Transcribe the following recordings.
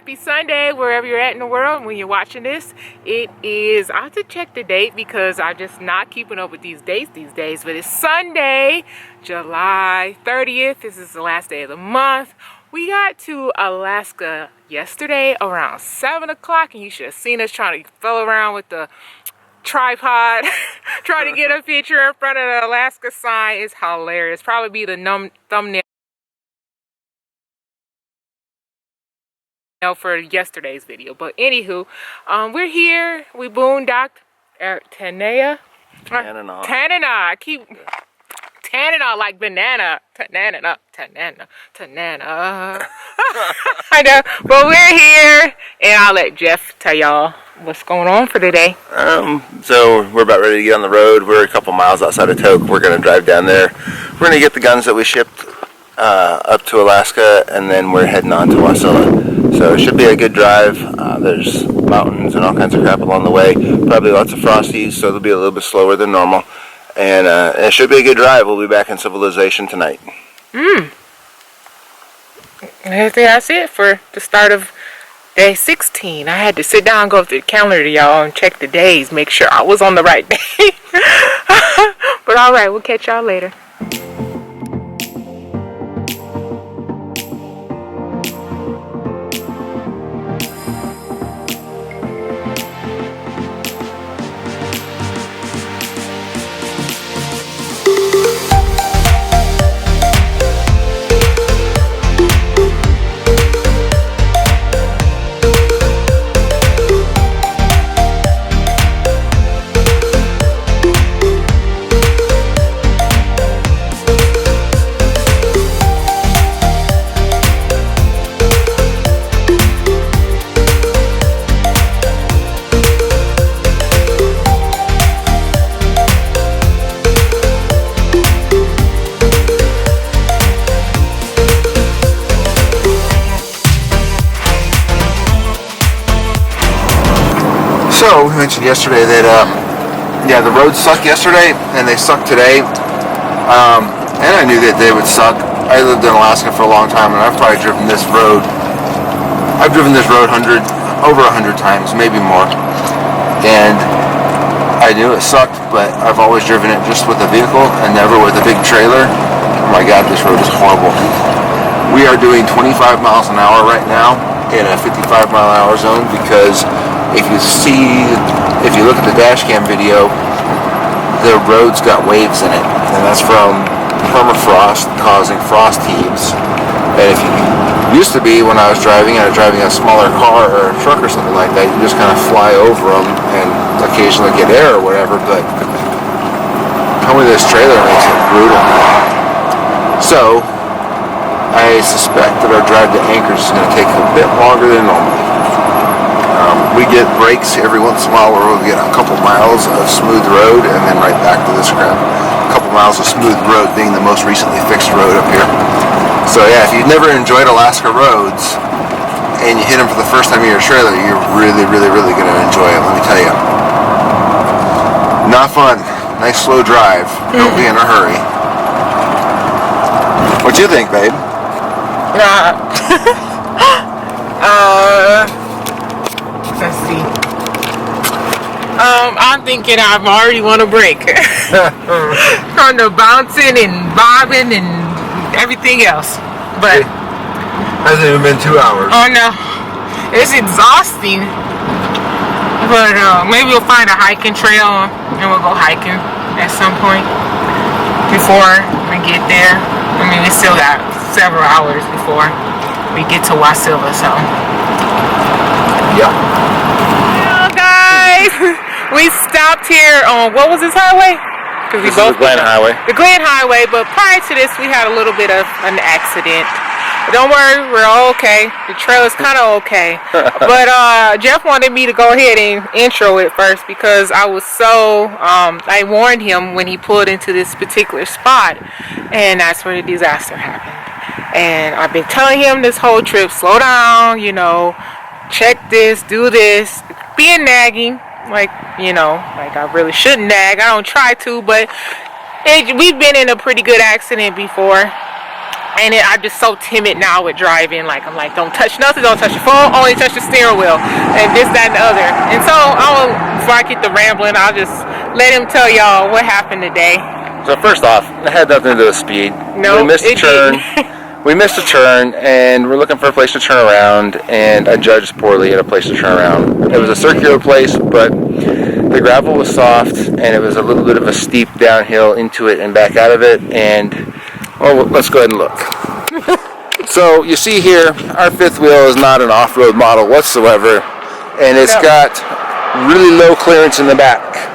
happy Sunday wherever you're at in the world. When you're watching this, it is, I have to check the date because I'm just not keeping up with these dates these days, but it's Sunday, July 30th. This is the last day of the month. We got to Alaska yesterday around 7 o'clock, and you should have seen us trying to fill around with the tripod trying to get a picture in front of the Alaska sign. It's hilarious. Probably be the thumbnail for yesterday's video. But anywho, we're here. We boondocked at Tanana. I keep Tanana like banana. Tanana. I know, but we're here, and I'll let Jeff tell y'all what's going on for today. So we're about ready to get on the road. We're a couple miles outside of Tok. We're going to drive down there. We're going to get the guns that we shipped up to Alaska, and then we're heading on to Wasilla. So it should be a good drive. There's mountains and all kinds of crap along the way. Probably lots of frosties, so it'll be a little bit slower than normal. And it should be a good drive. We'll be back in civilization tonight. I think that's it for the start of day 16. I had to sit down and go through the calendar, y'all, and check the days, make sure I was on the right day. But all right, we'll catch y'all later. So, we mentioned yesterday that, the roads sucked yesterday, and they suck today. And I knew that they would suck. I lived in Alaska for a long time, and I've probably driven this road. I've driven this road over 100 times, maybe more. And I knew it sucked, but I've always driven it just with a vehicle and never with a big trailer. Oh my God, this road is horrible. We are doing 25 miles an hour right now in a 55-mile-an-hour zone because if you look at the dash cam video, the road's got waves in it, and that's from permafrost causing frost heaves. And if you used to be, when I was driving a smaller car or a truck or something like that, you just kind of fly over them and occasionally get air or whatever, but coming to this trailer makes it brutal. So I suspect that our drive to Anchorage is going to take a bit longer than normal. We get breaks every once in a while where we'll get a couple miles of smooth road and then right back to this crap. A couple miles of smooth road being the most recently fixed road up here. So yeah, if you've never enjoyed Alaska roads and you hit them for the first time in your trailer, you're really, really, really going to enjoy it, let me tell you. Not fun. Nice slow drive. Don't be in a hurry. What do you think, babe? Let's see. I'm thinking I've already won a break. From the bouncing and bobbing and everything else. But hasn't even been 2 hours. Oh no. It's exhausting. But maybe we'll find a hiking trail and we'll go hiking at some point before we get there. I mean, we still got several hours before we get to Wasilla, so. Yeah. Guys, we stopped here on, what was this highway? This is the Glen Highway. The Glen Highway, but prior to this, we had a little bit of an accident. But don't worry, we're all okay. The trail is kind of okay. But Jeff wanted me to go ahead and intro it first because I was so, I warned him when he pulled into this particular spot, and that's where the disaster happened. And I've been telling him this whole trip, slow down, check this, do this, being nagging, like I really shouldn't nag. I don't try to, but we've been in a pretty good accident before, And I'm just so timid now with driving. Like, I'm like, don't touch nothing, don't touch your phone, only touch the steering wheel, and this, that, and the other. And so, before I get to rambling, I'll just let him tell y'all what happened today. So first off, it had nothing to do with speed. No, we missed a turn. We missed a turn, and we're looking for a place to turn around, and I judged poorly at a place to turn around. It was a circular place, but the gravel was soft, and it was a little bit of a steep downhill into it and back out of it, and, well, let's go ahead and look. So, you see here, our fifth wheel is not an off-road model whatsoever, and it's got really low clearance in the back.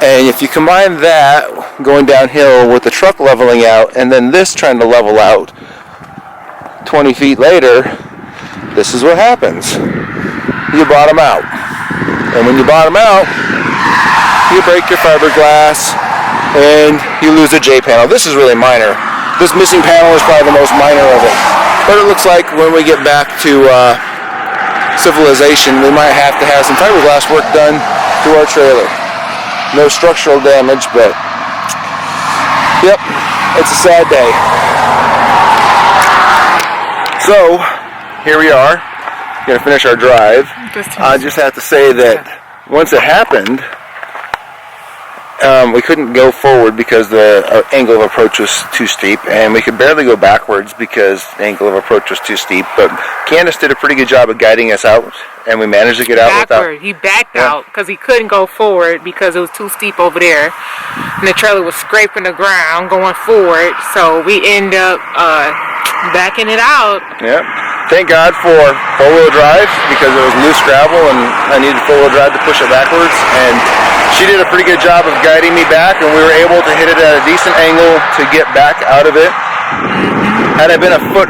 And if you combine that, going downhill, with the truck leveling out, and then this trying to level out 20 feet later, this is what happens. You bottom out. And when you bottom out, you break your fiberglass and you lose a J panel. This is really minor. This missing panel is probably the most minor of it. But it looks like when we get back to civilization, we might have to have some fiberglass work done to our trailer. No structural damage, but yep, it's a sad day. So, here we are, going to finish our drive. I just have to say that once it happened, we couldn't go forward because the angle of approach was too steep, and we could barely go backwards because the angle of approach was too steep. But Candace did a pretty good job of guiding us out, and we managed to get out backward. He backed out because he couldn't go forward because it was too steep over there, and the trailer was scraping the ground going forward. So we end up backing it out. Yep. Thank God for four-wheel drive because it was loose gravel and I needed four-wheel drive to push it backwards. And she did a pretty good job of guiding me back, and we were able to hit it at a decent angle to get back out of it. Had I been a foot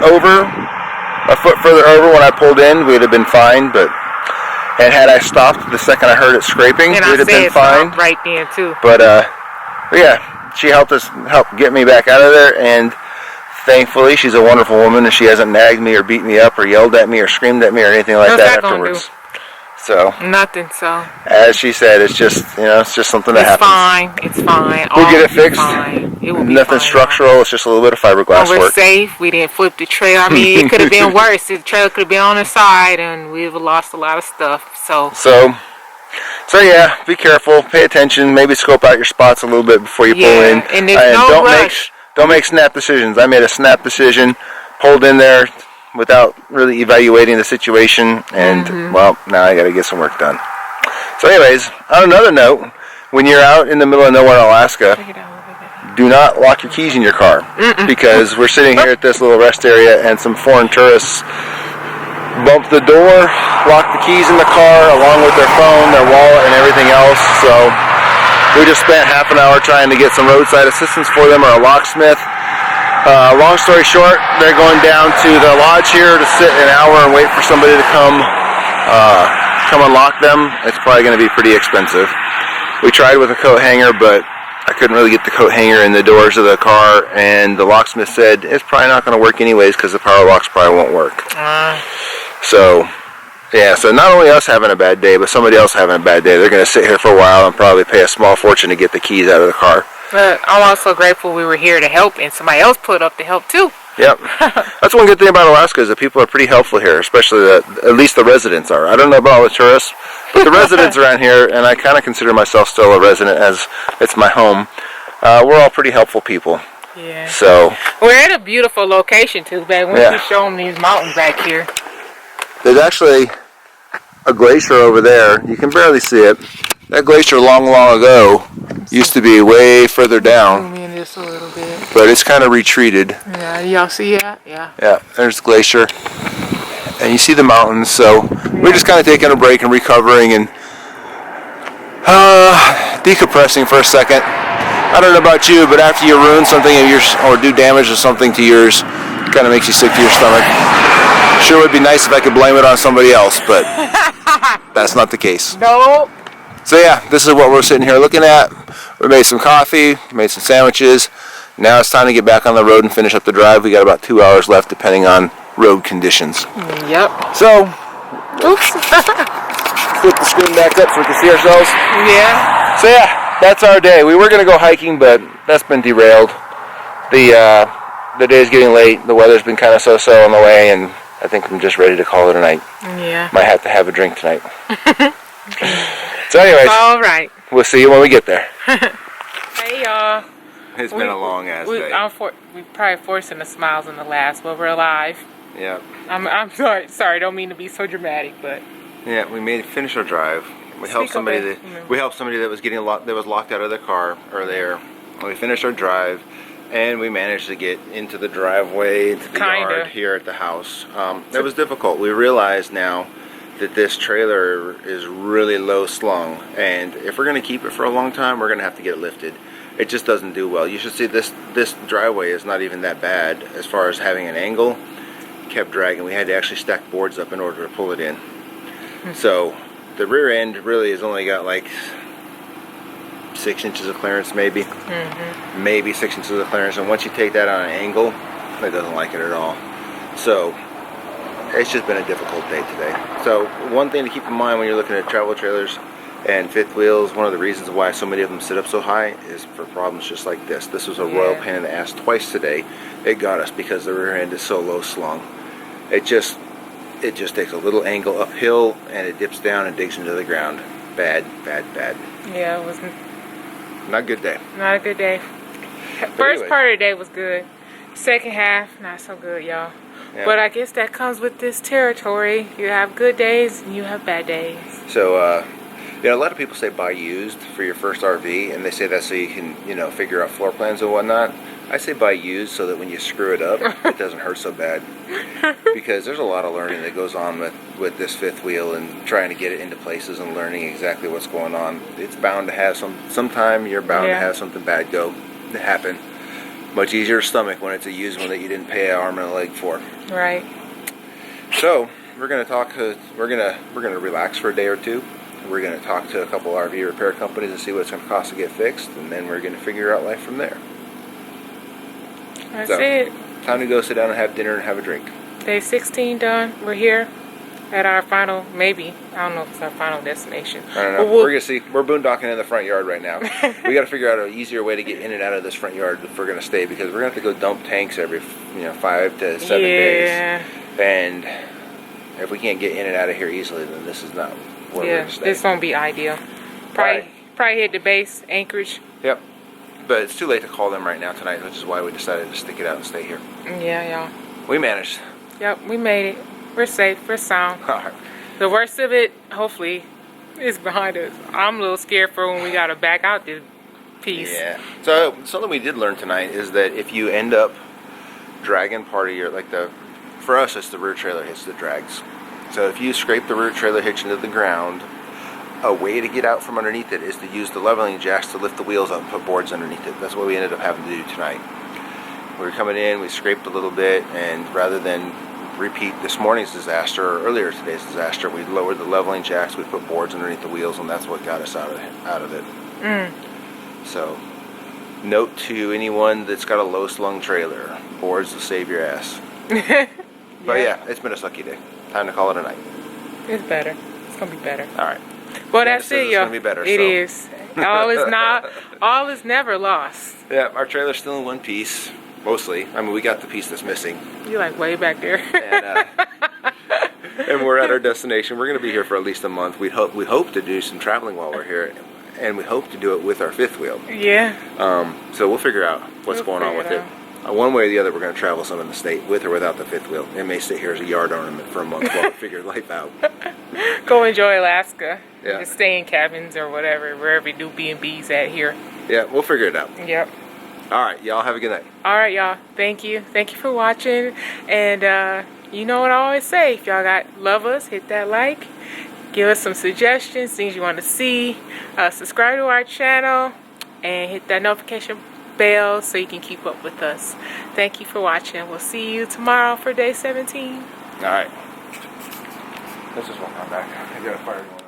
further over when I pulled in, we'd have been fine. And had I stopped the second I heard it scraping, we'd have been fine. Right then too. But yeah, she helped get me back out of there, and thankfully, she's a wonderful woman, and she hasn't nagged me or beat me up or yelled at me or screamed at me or anything like that afterwards. So nothing. So as she said, it's just it's just something that happens. It's fine. We'll get it fixed. It will be nothing fine, structural. It's just a little bit of fiberglass we're work. Safe. We didn't flip the trailer. I mean, it could have been worse. The trailer could have been on the side, and we would have lost a lot of stuff. So yeah, be careful. Pay attention. Maybe scope out your spots a little bit before you pull in. And there's no rush. Don't make snap decisions. I made a snap decision, pulled in there without really evaluating the situation, and well, now I got to get some work done. So anyways, on another note, when you're out in the middle of nowhere in Alaska, do not lock your keys in your car, because we're sitting here at this little rest area and some foreign tourists bumped the door, locked the keys in the car along with their phone, their wallet, and everything else. So we just spent half an hour trying to get some roadside assistance for them, or a locksmith. Long story short, they're going down to the lodge here to sit an hour and wait for somebody to come unlock them. It's probably going to be pretty expensive. We tried with a coat hanger, but I couldn't really get the coat hanger in the doors of the car, and the locksmith said it's probably not going to work anyways because the power locks probably won't work. So not only us having a bad day, but somebody else having a bad day. They're going to sit here for a while and probably pay a small fortune to get the keys out of the car. But I'm also grateful we were here to help, and somebody else put up to help too. Yep. That's one good thing about Alaska is that people are pretty helpful here, especially at least the residents are. I don't know about all the tourists, but the residents around here, and I kind of consider myself still a resident as it's my home, we're all pretty helpful people. Yeah. So we're at a beautiful location too, babe. We can show them these mountains back here. There's actually a glacier over there. You can barely see it. That glacier long ago used to be way further down. Zoom in just a little bit. But it's kind of retreated. Yeah, y'all see that? Yeah. Yeah, there's the glacier. And you see the mountains, so we're just kind of taking a break and recovering and decompressing for a second. I don't know about you, but after you ruin something of yours or do damage to something to yours, it kind of makes you sick to your stomach. Sure would be nice if I could blame it on somebody else, but that's not the case. No. So yeah, this is what we're sitting here looking at. We made some coffee, made some sandwiches. Now it's time to get back on the road and finish up the drive. We got about 2 hours left depending on road conditions. Yep. So, oops. flip the screen back up so we can see ourselves. Yeah. So yeah, that's our day. We were going to go hiking, but that's been derailed. The the day's getting late. The weather's been kind of so-so on the way, and I think I'm just ready to call it a night. Yeah. Might have to have a drink tonight. So anyways, all right. We'll see you when we get there. Hey y'all. It's been a long ass day. We probably forcing the smiles in the last, but we're alive. Yeah. I'm sorry. Don't mean to be so dramatic, but yeah, we finish our drive. We helped somebody that was getting locked out of their car earlier. We finished our drive, and we managed to get into the driveway, into the yard here at the house. That was difficult. We realize now that this trailer is really low slung, and if we're going to keep it for a long time, we're going to have to get it lifted. It just doesn't do well. You should see this driveway is not even that bad as far as having an angle. Kept dragging. We had to actually stack boards up in order to pull it in. So the rear end really has only got like 6 inches of clearance, maybe. Maybe 6 inches of clearance, and once you take that on an angle, it doesn't like it at all. So it's just been a difficult day today. So one thing to keep in mind when you're looking at travel trailers and fifth wheels, one of the reasons why so many of them sit up so high is for problems just like this. This was a royal pain in the ass twice today. It got us because the rear end is so low slung. It just takes a little angle uphill, and it dips down and digs into the ground. Bad, bad, bad. Yeah, it was not a good day. Not a good day. First part of the day was good. Second half, not so good, y'all. Yeah. But I guess that comes with this territory. You have good days and you have bad days. So, a lot of people say buy used for your first RV, and they say that so you can, figure out floor plans and whatnot. I say buy used so that when you screw it up, it doesn't hurt so bad. Because there's a lot of learning that goes on with this fifth wheel and trying to get it into places and learning exactly what's going on. It's bound to have sometime you're bound to have something bad happen. Much easier to stomach when it's a used one that you didn't pay an arm and a leg for. Right. So we're gonna talk. We're gonna relax for a day or two. We're gonna talk to a couple RV repair companies and see what it's gonna cost to get fixed, and then we're gonna figure out life from there. That's it. Time to go sit down and have dinner and have a drink. Day 16 done. We're here at our final, maybe. I don't know if it's our final destination. I don't know. We're gonna see. We're boondocking in the front yard right now. We got to figure out an easier way to get in and out of this front yard if we're gonna stay, because we're gonna have to go dump tanks every 5 to 7 days. And if we can't get in and out of here easily, then this is not where we're gonna stay. This won't be ideal. Probably hit the base, Anchorage. Yep. But it's too late to call them right now tonight, which is why we decided to stick it out and stay here. Yeah, y'all. We managed. Yep, we made it. We're safe. We're sound. All right. The worst of it, hopefully, is behind us. I'm a little scared for when we got to back out this piece. Yeah. So something we did learn tonight is that if you end up dragging part of your, for us, it's the rear trailer hitch that drags. So if you scrape the rear trailer hitch into the ground, a way to get out from underneath it is to use the leveling jacks to lift the wheels up and put boards underneath it. That's what we ended up having to do tonight. We were coming in, we scraped a little bit, and rather than repeat this morning's disaster or earlier today's disaster, we lowered the leveling jacks, we put boards underneath the wheels, and that's what got us out of it. So, note to anyone that's got a low slung trailer, boards will save your ass. But yeah, it's been a sucky day. Time to call it a night. It's better. It's gonna be better. All right. Well, that's it, y'all. It's gonna be better. It is. All is never lost. Yeah, our trailer's still in one piece, mostly. I mean, we got the piece that's missing. You're like way back there. And we're at our destination. We're gonna be here for at least a month. We hope to do some traveling while we're here, and we hope to do it with our fifth wheel. Yeah. So we'll figure out what's going on with it. One way or the other, we're going to travel some in the state, with or without the fifth wheel. It may sit here as a yard ornament for a month while we figure life out. Go enjoy Alaska. Yeah. Just stay in cabins or whatever, wherever you do B&Bs at here. Yeah, we'll figure it out. Yep. All right, y'all have a good night. All right, y'all. Thank you. Thank you for watching. And you know what I always say. If y'all love us, hit that like. Give us some suggestions, things you want to see. Subscribe to our channel and hit that notification bell so you can keep up with us. Thank you for watching. We'll see you tomorrow for day 17. All right. Let's just walk on back. I got a fire going.